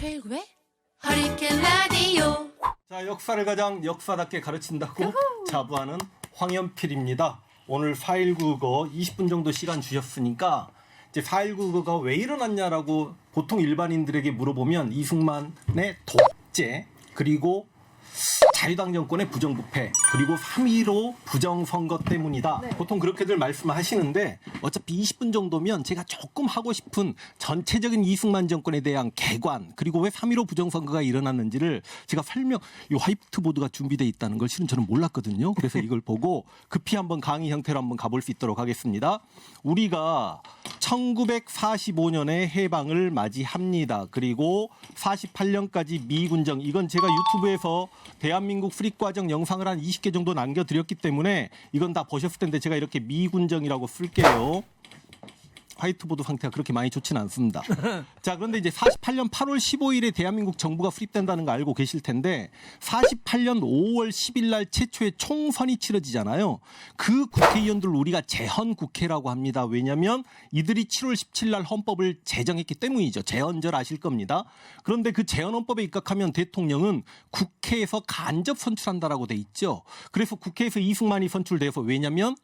최일구의 허리케인 라디오. 자, 역사를 가장 역사답게 가르친다고 자부하는 황연필입니다. 오늘 4.19 그거 20분 정도 시간 주셨으니까 이제 4.19 그거가 왜 일어났냐라고 보통 일반인들에게 물어보면 이승만의 독재, 그리고 자유당 정권의 부정부패, 그리고 3.15 부정선거 때문이다. 네. 보통 그렇게들 말씀하시는데 어차피 20분 정도면 제가 조금 하고 싶은 전체적인 이승만 정권에 대한 개관, 그리고 왜 3.15 부정선거가 일어났는지를 제가 이 화이트보드가 준비되어 있다는 걸 실은 저는 몰랐거든요. 그래서 이걸 보고 급히 한번 강의 형태로 한번 가볼 수 있도록 하겠습니다. 우리가 1945년에 해방을 맞이합니다. 그리고 48년까지 미군정, 이건 제가 유튜브에서 대한민국 수립과정 영상을 한 20개 정도 남겨드렸기 때문에 이건 다 보셨을 텐데 제가 이렇게 미군정이라고 쓸게요. 화이트보드 상태가 그렇게 많이 좋지는 않습니다. 자, 그런데 이제 48년 8월 15일에 대한민국 정부가 수립된다는 거 알고 계실 텐데 48년 5월 10일 날 최초의 총선이 치러지잖아요. 그 국회의원들 우리가 재헌국회라고 합니다. 왜냐하면 이들이 7월 17일 날 헌법을 제정했기 때문이죠. 재헌절 아실 겁니다. 그런데 그 재헌헌법에 입각하면 대통령은 국회에서 간접 선출한다라고 돼 있죠. 그래서 국회에서 이승만이 선출돼서, 왜냐하면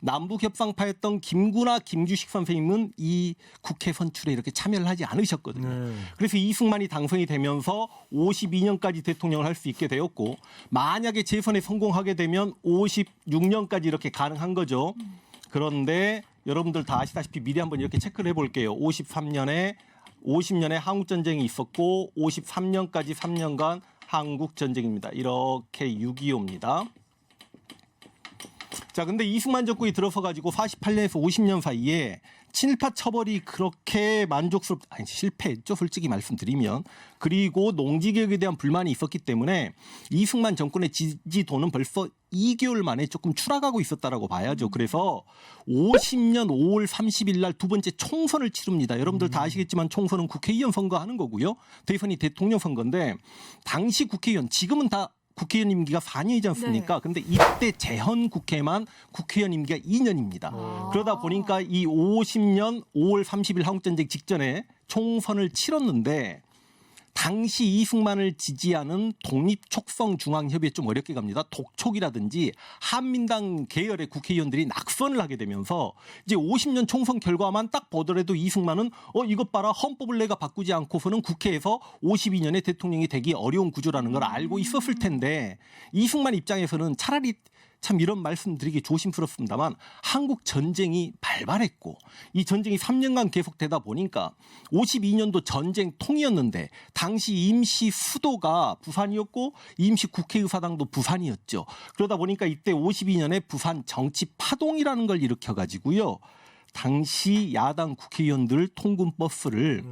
남북협상파였던 김구나 김주식 선생님은 이 국회 선출에 이렇게 참여를 하지 않으셨거든요. 그래서 이승만이 당선이 되면서 52년까지 대통령을 할 수 있게 되었고, 만약에 재선에 성공하게 되면 56년까지 이렇게 가능한 거죠. 그런데 여러분들 다 아시다시피 미리 한번 이렇게 체크를 해볼게요. 50년에 한국전쟁이 있었고 53년까지 3년간 한국전쟁입니다. 이렇게 6.25입니다. 자, 근데 이승만 정권이 들어서 가지고 48년에서 50년 사이에 친일파 처벌이 그렇게 실패했죠, 솔직히 말씀드리면. 그리고 농지개혁에 대한 불만이 있었기 때문에 이승만 정권의 지지도는 벌써 2개월 만에 조금 추락하고 있었다라고 봐야죠. 그래서 50년 5월 30일 날 두 번째 총선을 치릅니다. 여러분들 다 아시겠지만 총선은 국회의원 선거하는 거고요. 대선이 대통령 선거인데, 당시 국회의원, 지금은 다 국회의원 임기가 4년이지 않습니까? 네. 그런데 이때 재헌 국회만 국회의원 임기가 2년입니다. 그러다 보니까 이 50년 5월 30일 한국전쟁 직전에 총선을 치렀는데, 당시 이승만을 지지하는 독립촉성중앙협의회, 좀 어렵게 갑니다. 독촉이라든지 한민당 계열의 국회의원들이 낙선을 하게 되면서 이제 50년 총선 결과만 딱 보더라도 이승만은 이것 봐라, 헌법을 내가 바꾸지 않고서는 국회에서 52년에 대통령이 되기 어려운 구조라는 걸 알고 있었을 텐데, 이승만 입장에서는 차라리 참 이런 말씀드리기 조심스럽습니다만 한국 전쟁이 발발했고 이 전쟁이 3년간 계속되다 보니까 52년도 전쟁통이었는데 당시 임시 수도가 부산이었고 임시 국회의사당도 부산이었죠. 그러다 보니까 이때 52년에 부산 정치 파동이라는 걸 일으켜가지고요. 당시 야당 국회의원들 통근 버스를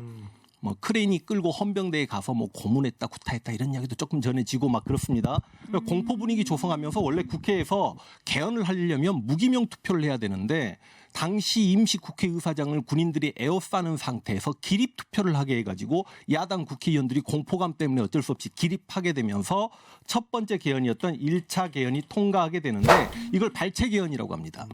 크레인이 끌고 헌병대에 가서 고문했다, 구타했다 이런 이야기도 조금 전해지고 막 그렇습니다. 그러니까 공포 분위기 조성하면서 원래 국회에서 개헌을 하려면 무기명 투표를 해야 되는데 당시 임시 국회의사장을 군인들이 에워싸는 상태에서 기립 투표를 하게 해가지고 야당 국회의원들이 공포감 때문에 어쩔 수 없이 기립하게 되면서 첫 번째 개헌이었던 1차 개헌이 통과하게 되는데 이걸 발췌 개헌이라고 합니다.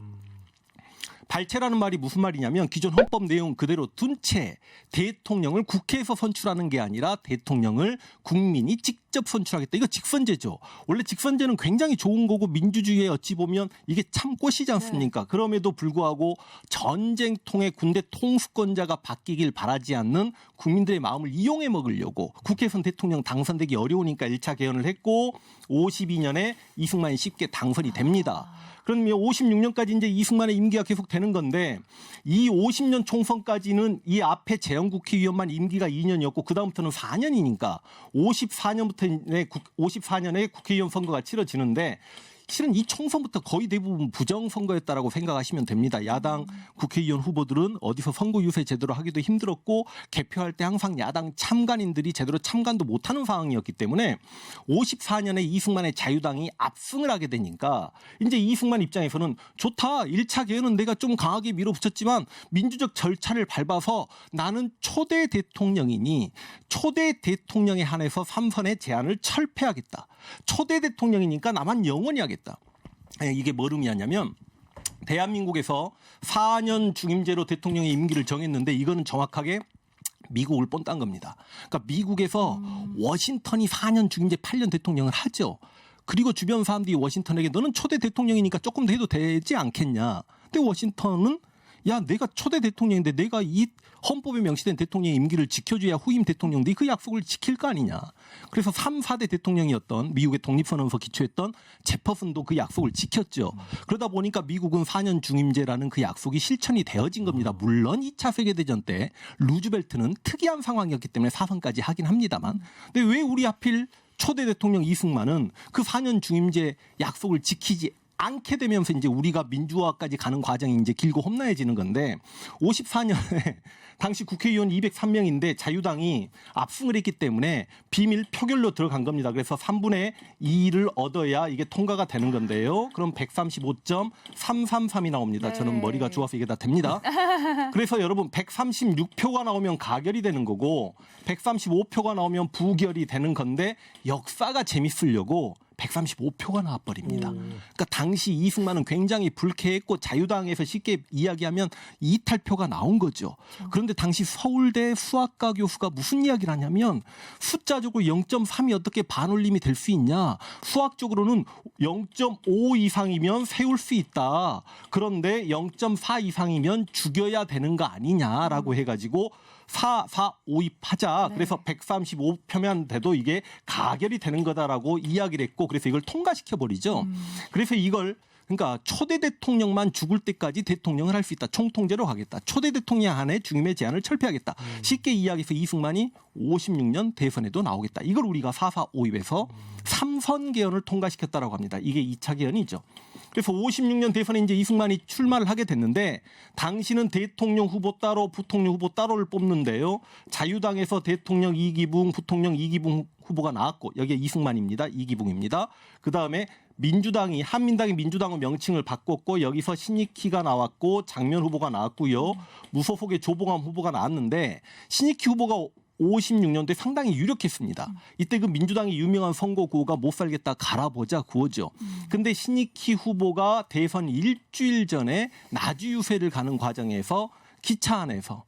발췌라는 말이 무슨 말이냐면 기존 헌법 내용 그대로 둔 채 대통령을 국회에서 선출하는 게 아니라 대통령을 국민이 직접 선출하겠다. 이거 직선제죠. 원래 직선제는 굉장히 좋은 거고 민주주의에 어찌 보면 이게 참 꽃이지 않습니까? 네. 그럼에도 불구하고 전쟁통의 군대 통수권자가 바뀌길 바라지 않는 국민들의 마음을 이용해 먹으려고 국회에서는 대통령 당선되기 어려우니까 1차 개헌을 했고 52년에 이승만이 쉽게 당선이 됩니다. 그러면 56년까지 이제 이승만의 임기가 계속 되는 건데 이 50년 총선까지는 이 앞에 재헌국회의원만 임기가 2년이었고 그 다음부터는 4년이니까 54년에 국회의원 선거가 치러지는데 실은 이 총선부터 거의 대부분 부정선거였다라고 생각하시면 됩니다. 야당 국회의원 후보들은 어디서 선거 유세 제대로 하기도 힘들었고 개표할 때 항상 야당 참관인들이 제대로 참관도 못하는 상황이었기 때문에 54년에 이승만의 자유당이 압승을 하게 되니까 이제 이승만 입장에서는 좋다. 1차 개헌은 내가 좀 강하게 밀어붙였지만 민주적 절차를 밟아서 나는 초대 대통령이니 초대 대통령에 한해서 3선의 제안을 철폐하겠다. 초대 대통령이니까 나만 영원히 하겠다. 이게 뭘 의미하냐면 대한민국에서 4년 중임제로 대통령의 임기를 정했는데 이거는 정확하게 미국을 뽐딴 겁니다. 그러니까 미국에서 워싱턴이 4년 중임제 8년 대통령을 하죠. 그리고 주변 사람들이 워싱턴에게 너는 초대 대통령이니까 조금 더 해도 되지 않겠냐. 근데 워싱턴은 야, 내가 초대 대통령인데 내가 이 헌법에 명시된 대통령의 임기를 지켜줘야 후임 대통령들이 그 약속을 지킬 거 아니냐. 그래서 3, 4대 대통령이었던 미국의 독립선언서 기초했던 제퍼슨도 그 약속을 지켰죠. 그러다 보니까 미국은 4년 중임제라는 그 약속이 실천이 되어진 겁니다. 물론 2차 세계대전 때 루즈벨트는 특이한 상황이었기 때문에 사선까지 하긴 합니다만. 근데 왜 우리 하필 초대 대통령 이승만은 그 4년 중임제 약속을 지키지 않게 되면서 이제 우리가 민주화까지 가는 과정이 이제 길고 험난해지는 건데 54년에 당시 국회의원 203명인데 자유당이 압승을 했기 때문에 비밀 표결로 들어간 겁니다. 그래서 3분의 2를 얻어야 이게 통과가 되는 건데요. 그럼 135.333이 나옵니다. 저는 머리가 좋아서 이게 다 됩니다. 그래서 여러분 136표가 나오면 가결이 되는 거고 135표가 나오면 부결이 되는 건데 역사가 재밌으려고 135표가 나와버립니다. 그러니까 당시 이승만은 굉장히 불쾌했고 자유당에서 쉽게 이야기하면 이탈표가 나온 거죠. 그런데 당시 서울대 수학과 교수가 무슨 이야기를 하냐면 숫자적으로 0.3이 어떻게 반올림이 될 수 있냐. 수학적으로는 0.5 이상이면 세울 수 있다. 그런데 0.4 이상이면 죽여야 되는 거 아니냐라고 해가지고 4, 5 입하자. 그래서 135표면 돼도 이게 가결이 되는 거다라고 이야기를 했고 그래서 이걸 통과시켜버리죠. 그래서 이걸 그러니까 초대 대통령만 죽을 때까지 대통령을 할 수 있다. 총통제로 가겠다. 초대 대통령 안에 중임의 제한을 철폐하겠다. 쉽게 이야기해서 이승만이 56년 대선에도 나오겠다. 이걸 우리가 4.4 5입에서 3선 개헌을 통과시켰다라고 합니다. 이게 2차 개헌이죠. 그래서 56년 대선에 이제 이승만이 출마를 하게 됐는데 당시는 대통령 후보 따로 부통령 후보 따로를 뽑는데요. 자유당에서 대통령 이기붕, 부통령 이기붕 후보가 나왔고 여기에 이승만입니다. 이기붕입니다. 그다음에 민주당이 한민당이 민주당의 명칭을 바꿨고 여기서 신익희가 나왔고 장면 후보가 나왔고요. 무소속의 조봉암 후보가 나왔는데 신익희 후보가 56년도에 상당히 유력했습니다. 이때 그 민주당의 유명한 선거 구호가 못 살겠다 갈아보자 구호죠. 근데 신익희 후보가 대선 일주일 전에 나주 유세를 가는 과정에서 기차 안에서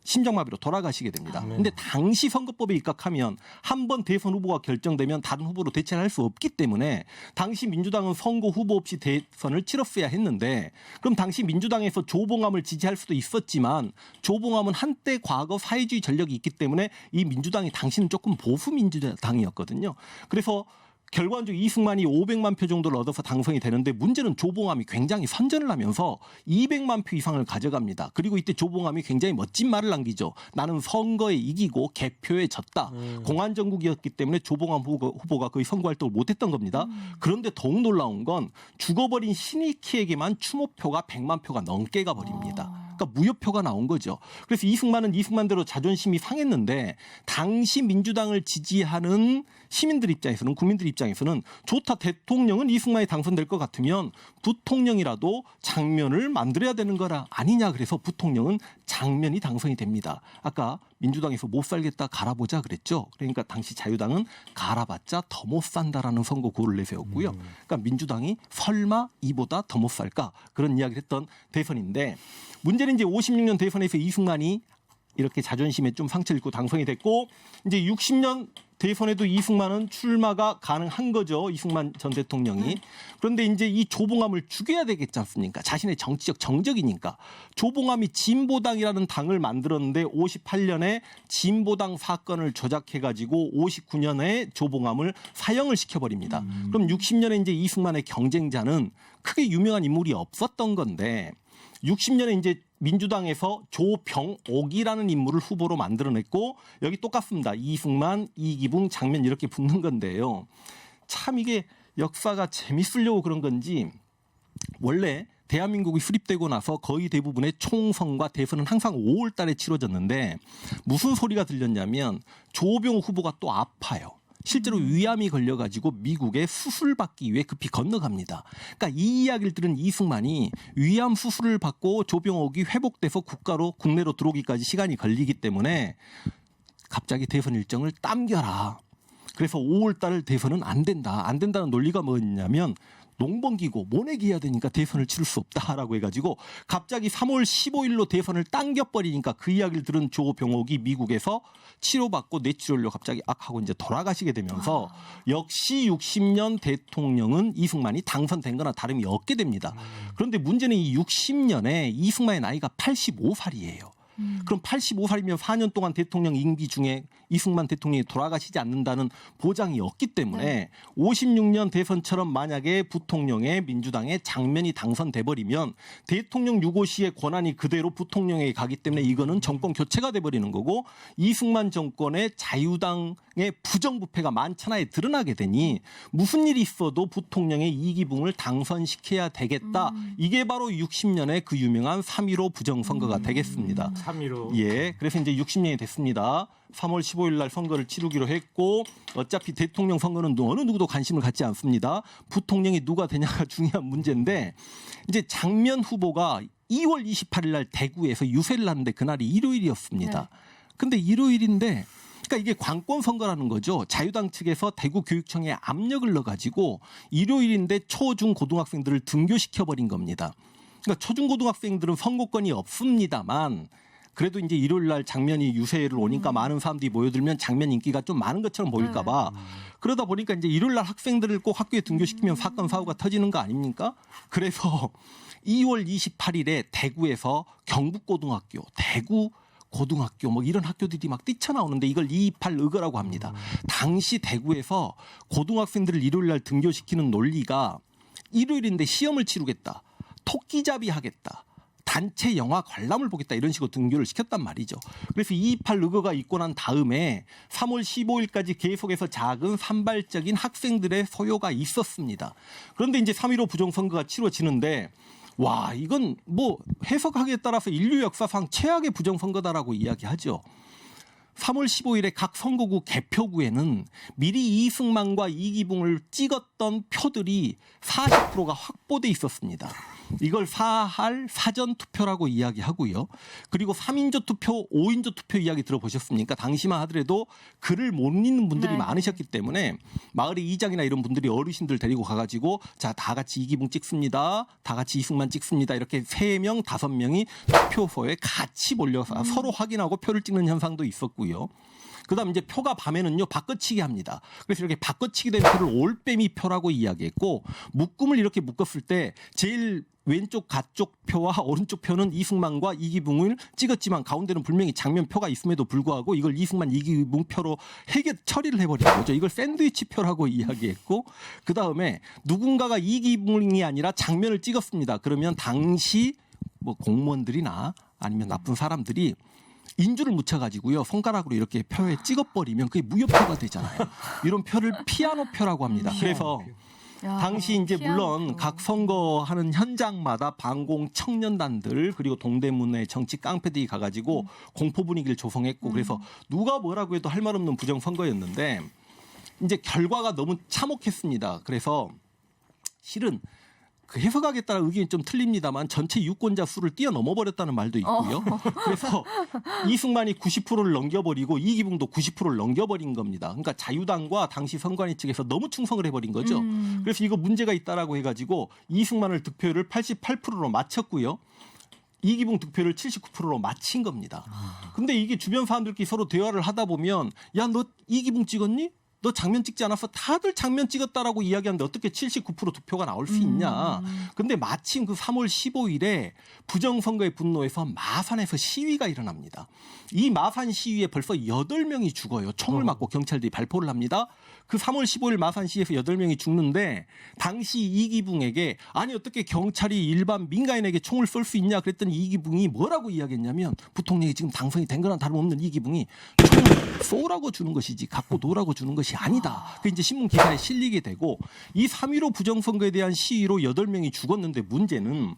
심장마비로 돌아가시게 됩니다. 그런데 당시 선거법에 입각하면 한 번 대선 후보가 결정되면 다른 후보로 대체를 할 수 없기 때문에 당시 민주당은 선거 후보 없이 대선을 치렀어야 했는데 그럼 당시 민주당에서 조봉암을 지지할 수도 있었지만 조봉암은 한때 과거 사회주의 전력이 있기 때문에 이 민주당이 당시는 조금 보수 민주당이었거든요. 그래서 결과적으로 이승만이 500만 표 정도를 얻어서 당선이 되는데 문제는 조봉암이 굉장히 선전을 하면서 200만 표 이상을 가져갑니다. 그리고 이때 조봉암이 굉장히 멋진 말을 남기죠. 나는 선거에 이기고 개표에 졌다. 공안정국이었기 때문에 조봉암 후보가 거의 선거활동을 못했던 겁니다. 그런데 더욱 놀라운 건 죽어버린 신익희에게만 추모표가 100만 표가 넘게 가버립니다. 그러니까 무효표가 나온 거죠. 그래서 이승만은 이승만대로 자존심이 상했는데 당시 민주당을 지지하는 시민들 입장에서는 국민들 입장에서는 좋다. 대통령은 이승만이 당선될 것 같으면 부통령이라도 장면을 만들어야 되는 거라 아니냐. 그래서 부통령은 장면이 당선이 됩니다. 아까 민주당에서 못 살겠다 갈아보자 그랬죠. 그러니까 당시 자유당은 갈아봤자 더 못 산다라는 선거 구호를 내세웠고요. 그러니까 민주당이 설마 이보다 더 못 살까 그런 이야기를 했던 대선인데 문제는 이제 56년 대선에서 이승만이 이렇게 자존심에 좀 상처를 입고 당선이 됐고 이제 60년 대선에도 이승만은 출마가 가능한 거죠. 이승만 전 대통령이. 그런데 이제 이 조봉암을 죽여야 되겠지 않습니까? 자신의 정치적 정적이니까. 조봉암이 진보당이라는 당을 만들었는데 58년에 진보당 사건을 조작해가지고 59년에 조봉암을 사형을 시켜버립니다. 그럼 60년에 이제 이승만의 경쟁자는 크게 유명한 인물이 없었던 건데 60년에 이제 민주당에서 조병옥이라는 인물을 후보로 만들어냈고 여기 똑같습니다. 이승만, 이기붕, 장면 이렇게 붙는 건데요. 참 이게 역사가 재밌으려고 그런 건지 원래 대한민국이 수립되고 나서 거의 대부분의 총선과 대선은 항상 5월 달에 치러졌는데 무슨 소리가 들렸냐면 조병옥 후보가 또 아파요. 실제로 위암이 걸려가지고 미국에 수술받기 위해 급히 건너갑니다. 그러니까 이 이야기를 들은 이승만이 위암 수술을 받고 조병옥이 회복돼서 국내로 들어오기까지 시간이 걸리기 때문에 갑자기 대선 일정을 당겨라. 그래서 5월 달 대선은 안 된다. 안 된다는 논리가 뭐냐면 농번기고 모내기해야 되니까 대선을 치를 수 없다라고 해가지고 갑자기 3월 15일로 대선을 당겨버리니까 그 이야기를 들은 조병옥이 미국에서 치료받고 뇌출혈로 갑자기 악하고 이제 돌아가시게 되면서 역시 60년 대통령은 이승만이 당선된 거나 다름이 없게 됩니다. 그런데 문제는 이 60년에 이승만의 나이가 85살이에요. 그럼 85살이면 4년 동안 대통령 임기 중에 이승만 대통령이 돌아가시지 않는다는 보장이 없기 때문에 56년 대선처럼 만약에 부통령의 민주당의 장면이 당선돼 버리면 대통령 유고시의 권한이 그대로 부통령에게 가기 때문에 이거는 정권 교체가 돼 버리는 거고 이승만 정권의 자유당의 부정부패가 만천하에 드러나게 되니 무슨 일이 있어도 부통령의 이기붕을 당선시켜야 되겠다. 이게 바로 60년의 그 유명한 3.15 부정선거가 되겠습니다. 3.15. 예, 그래서 이제 60년이 됐습니다. 3월 15일 날 선거를 치르기로 했고 어차피 대통령 선거는 어느 누구도 관심을 갖지 않습니다. 부통령이 누가 되냐가 중요한 문제인데 이제 장면 후보가 2월 28일 날 대구에서 유세를 하는데 그날이 일요일이었습니다. 근데 일요일인데 그러니까 이게 관권 선거라는 거죠. 자유당 측에서 대구 교육청에 압력을 넣어가지고 일요일인데 초, 중, 고등학생들을 등교시켜버린 겁니다. 그러니까 초중고등학생들은 선거권이 없습니다만 그래도 이제 일요일 날 장면이 유세를 오니까 많은 사람들이 모여들면 장면 인기가 좀 많은 것처럼 보일까 봐 그러다 보니까 이제 일요일 날 학생들을 꼭 학교에 등교시키면 사건 사고가 터지는 거 아닙니까? 그래서 2월 28일에 대구에서 경북고등학교, 대구 고등학교 뭐 이런 학교들이 막 뛰쳐나오는데 이걸 228 의거라고 합니다. 당시 대구에서 고등학생들을 일요일 날 등교시키는 논리가 일요일인데 시험을 치르겠다. 토끼잡이 하겠다. 단체 영화 관람을 보겠다 이런 식으로 등교를 시켰단 말이죠. 그래서 228 의거가 있고 난 다음에 3월 15일까지 계속해서 작은 산발적인 학생들의 소요가 있었습니다. 그런데 이제 3.15 부정선거가 치러지는데 와 이건 뭐 해석하기에 따라서 인류 역사상 최악의 부정선거다라고 이야기하죠. 3월 15일에 각 선거구 개표구에는 미리 이승만과 이기붕을 찍었던 표들이 40%가 확보돼 있었습니다. 이걸 사할 사전투표라고 이야기하고요. 그리고 3인조 투표, 5인조 투표 이야기 들어보셨습니까? 당시만 하더라도 글을 못 읽는 분들이 많으셨기 때문에 마을의 이장이나 이런 분들이 어르신들 데리고 가가지고 자, 다 같이 이기붕 찍습니다. 다 같이 이승만 찍습니다. 이렇게 3명, 5명이 투표소에 같이 몰려서 서로 확인하고 표를 찍는 현상도 있었고요. 그다음 이제 표가 밤에는요 바꿔치기 합니다. 그래서 이렇게 바꿔치기 된 표를 올빼미 표라고 이야기했고 묶음을 이렇게 묶었을 때 제일 왼쪽 가쪽 표와 오른쪽 표는 이승만과 이기붕을 찍었지만 가운데는 분명히 장면 표가 있음에도 불구하고 이걸 이승만 이기붕 표로 처리를 해버린 거죠. 이걸 샌드위치 표라고 이야기했고 그다음에 누군가가 이기붕이 아니라 장면을 찍었습니다. 그러면 당시 뭐 공무원들이나 아니면 나쁜 사람들이 인주를 묻혀가지고요 손가락으로 이렇게 표에 찍어버리면 그게 무효표가 되잖아요. 이런 표를 피아노 표라고 합니다. 그래서 당시 이제 물론 각 선거하는 현장마다 반공 청년단들 그리고 동대문의 정치 깡패들이 가가지고 공포 분위기를 조성했고 그래서 누가 뭐라고 해도 할 말 없는 부정 선거였는데 이제 결과가 너무 참혹했습니다. 그래서 실은 그 해석하기에 따라 의견이 좀 틀립니다만 전체 유권자 수를 뛰어넘어 버렸다는 말도 있고요. 그래서 이승만이 90%를 넘겨버리고 이기붕도 90%를 넘겨버린 겁니다. 그러니까 자유당과 당시 선관위 측에서 너무 충성을 해버린 거죠. 그래서 이거 문제가 있다라고 해가지고 이승만을 득표율을 88%로 맞췄고요. 이기붕 득표를 79%로 맞힌 겁니다. 근데 이게 주변 사람들끼리 서로 대화를 하다 보면 야, 너 이기붕 찍었니? 너 장면 찍지 않아서 다들 장면 찍었다라고 이야기하는데 어떻게 79% 득표가 나올 수 있냐. 근데 마침 그 3월 15일에 부정선거의 분노에서 마산에서 시위가 일어납니다. 이 마산 시위에 벌써 8명이 죽어요. 총을 맞고 경찰들이 발포를 합니다. 그 3월 15일 마산 시위에서 8명이 죽는데 당시 이기붕에게 아니 어떻게 경찰이 일반 민간인에게 총을 쏠 수 있냐 그랬더니 이기붕이 뭐라고 이야기했냐면 부통령이 지금 당선이 된 거랑 다름없는 이기붕이 총을 쏘라고 주는 것이지 갖고 놀라고 주는 것이 아니다. 그 이제 신문 기사에 실리게 되고 이 3.15 부정선거에 대한 시위로 8명이 죽었는데 문제는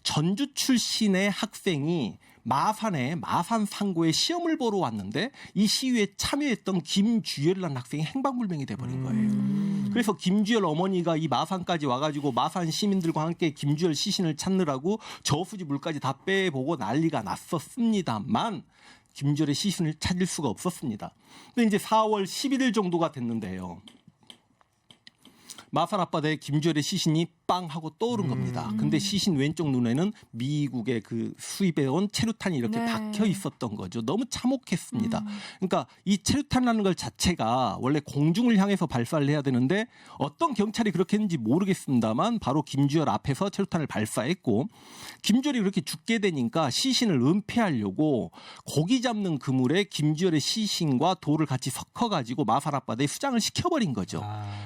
전주 출신의 학생이 마산에 마산 상고에 시험을 보러 왔는데 이 시위에 참여했던 김주열이라는 학생이 행방불명이 돼버린 거예요. 그래서 김주열 어머니가 이 마산까지 와가지고 마산 시민들과 함께 김주열 시신을 찾느라고 저수지 물까지 다 빼보고 난리가 났었습니다만 김주열의 시신을 찾을 수가 없었습니다. 근데 이제 4월 11일 정도가 됐는데요. 마산 앞바다에 김주열의 시신이 빵 하고 떠오른 겁니다. 근데 시신 왼쪽 눈에는 미국의 그 수입해온 체류탄이 이렇게 네. 박혀 있었던 거죠. 너무 참혹했습니다. 그러니까 이 체류탄이라는 것 자체가 원래 공중을 향해서 발사를 해야 되는데 어떤 경찰이 그렇게 했는지 모르겠습니다만 바로 김주열 앞에서 체류탄을 발사했고 김주열이 그렇게 죽게 되니까 시신을 은폐하려고 고기 잡는 그물에 김주열의 시신과 돌을 같이 섞어가지고 마산 앞바다에 수장을 시켜버린 거죠.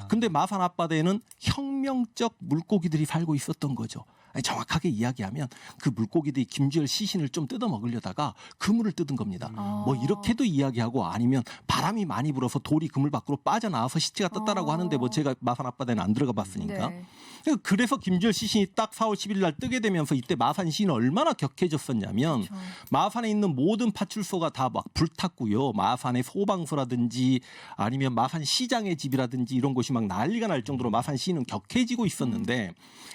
근데 마산 앞바다에는 혁명적 물고기들이 살고 있었던 거죠. 아니, 정확하게 이야기하면 그 물고기들이 김주열 시신을 좀 뜯어 먹으려다가 그물을 뜯은 겁니다. 뭐 이렇게도 이야기하고 아니면 바람이 많이 불어서 돌이 그물 밖으로 빠져나와서 시체가 떴다라고 하는데 뭐 제가 마산 앞바다에는 안 들어가 봤으니까. 네. 그래서 김주열 시신이 딱 4월 11일 날 뜨게 되면서 이때 마산 시는 얼마나 격해졌었냐면 그렇죠. 마산에 있는 모든 파출소가 다 막 불탔고요. 마산의 소방서라든지 아니면 마산 시장의 집이라든지 이런 곳이 막 난리가 날 정도로 마산 시는 격해지고 있었는데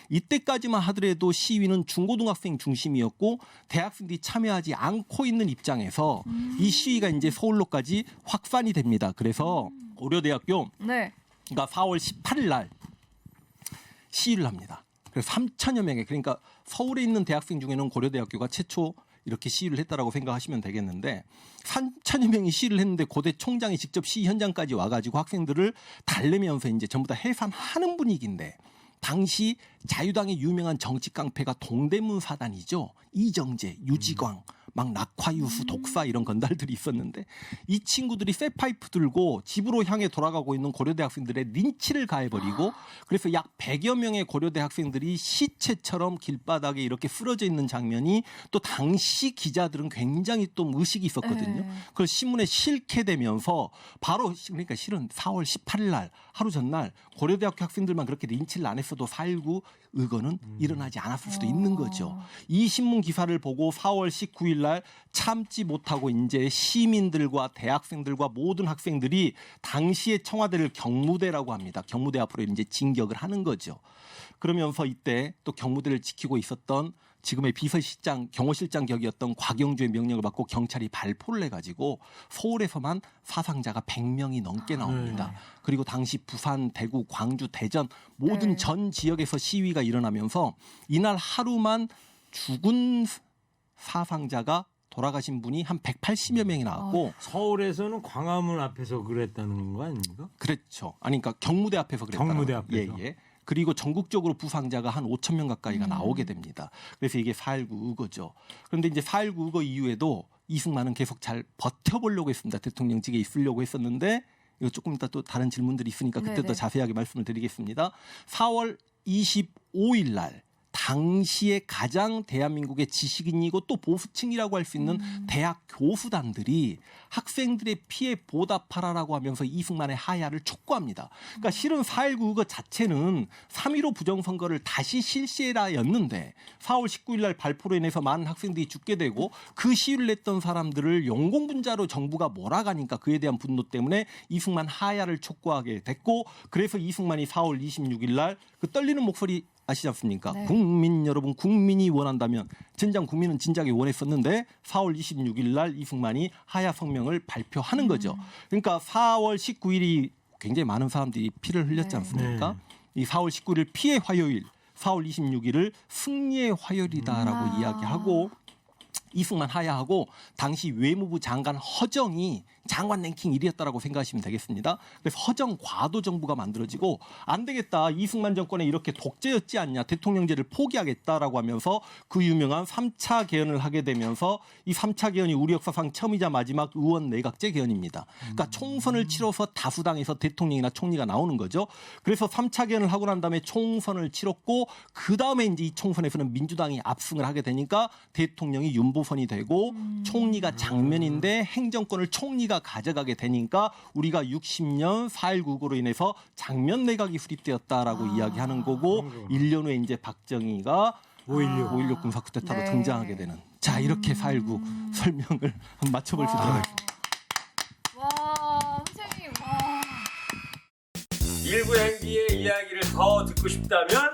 이때까지만 하더라도 시위는 중고등학생 중심이었고 대학생들이 참여하지 않고 있는 입장에서 이 시위가 이제 서울로까지 확산이 됩니다. 그래서 고려대학교 네. 그러니까 4월 18일 날 시위를 합니다. 그래서 3천여 명의 그러니까 서울에 있는 대학생 중에는 고려대학교가 최초 이렇게 시위를 했다라고 생각하시면 되겠는데 3천여 명이 시위를 했는데 고대 총장이 직접 시위 현장까지 와가지고 학생들을 달래면서 이제 전부 다 해산하는 분위기인데 당시 자유당의 유명한 정치 깡패가 동대문 사단이죠. 이정재, 유지광, 막 낙화유수, 독사 이런 건달들이 있었는데 이 친구들이 쇠파이프 들고 집으로 향해 돌아가고 있는 고려대 학생들의 린치를 가해버리고 그래서 약 100여 명의 고려대 학생들이 시체처럼 길바닥에 이렇게 쓰러져 있는 장면이 또 당시 기자들은 굉장히 또 의식이 있었거든요. 그걸 신문에 실게 되면서 바로 그러니까 실은 4월 18일 날 하루 전날 고려대학교 학생들만 그렇게 린치를 안 했어도 4.19 의거는 일어나지 않았을 수도 있는 거죠. 이 신문 기사를 보고 4월 19일 날 참지 못하고 이제 시민들과 대학생들과 모든 학생들이 당시의 청와대를 경무대라고 합니다. 경무대 앞으로 이제 진격을 하는 거죠. 그러면서 이때 또 경무대를 지키고 있었던 지금의 비서실장, 경호실장 격이었던 곽영주의 명령을 받고 경찰이 발포를 해가지고 서울에서만 사상자가 100명이 넘게 나옵니다. 그리고 당시 부산, 대구, 광주, 대전 모든 전 지역에서 시위가 일어나면서 이날 하루만 죽은 사상자가 돌아가신 분이 한 180여 명이 나왔고 서울에서는 광화문 앞에서 그랬다는 거 아닙니까? 그렇죠. 아니 그러니까 경무대 앞에서 그랬다. 경무대 앞에서. 예. 그리고 전국적으로 부상자가 한 5천 명 가까이가 나오게 됩니다. 그래서 이게 4.19 의거죠. 그런데 이제 4.19 의거 이후에도 이승만은 계속 잘 버텨보려고 했습니다. 대통령직에 있으려고 했었는데 이거 조금 이따 또 다른 질문들이 있으니까 그때 더 자세하게 말씀을 드리겠습니다. 4월 25일 날 당시에 가장 대한민국의 지식인이고 또 보수층이라고 할 수 있는 대학 교수단들이 학생들의 피해 보답하라라고 하면서 이승만의 하야를 촉구합니다. 그러니까 실은 4.19 의거 자체는 3.15 부정선거를 다시 실시해라였는데 4월 19일 날 발포로 인해서 많은 학생들이 죽게 되고 그 시위를 했던 사람들을 용공분자로 정부가 몰아가니까 그에 대한 분노 때문에 이승만 하야를 촉구하게 됐고 그래서 이승만이 4월 26일 날 그 떨리는 목소리 아시지 않습니까? 네. 국민 여러분, 국민이 원한다면 진정 국민은 진작에 원했었는데 4월 26일 날 이승만이 하야 성명을 발표하는 거죠. 그러니까 4월 19일이 굉장히 많은 사람들이 피를 흘렸지 않습니까? 이 4월 19일 피해 화요일, 4월 26일을 승리의 화요일이다라고 이야기하고 이승만 하야하고 당시 외무부 장관 허정이 장관 랭킹 1위였다라고 생각하시면 되겠습니다. 그래서 허정 과도 정부가 만들어지고 안 되겠다. 이승만 정권에 이렇게 독재였지 않냐. 대통령제를 포기하겠다라고 하면서 그 유명한 3차 개헌을 하게 되면서 이 3차 개헌이 우리 역사상 처음이자 마지막 의원 내각제 개헌입니다. 그러니까 총선을 치러서 다수당에서 대통령이나 총리가 나오는 거죠. 그래서 3차 개헌을 하고 난 다음에 총선을 치렀고 그다음에 이제 이 총선에서는 민주당이 압승을 하게 되니까 대통령이 윤보선이 되고 총리가 장면인데 행정권을 총리가 가져가게 되니까 우리가 60년 4.19로 인해서 장면 내각이 수립되었다라고 이야기하는 거고 1년 후에 이제 박정희가 5.16 군사 쿠데타로 등장하게 되는 자 이렇게 4.19 설명을 한번 맞춰볼 수 있도록 하겠습니다. 와, 선생님. 와. 일부 행기의 이야기를 더 듣고 싶다면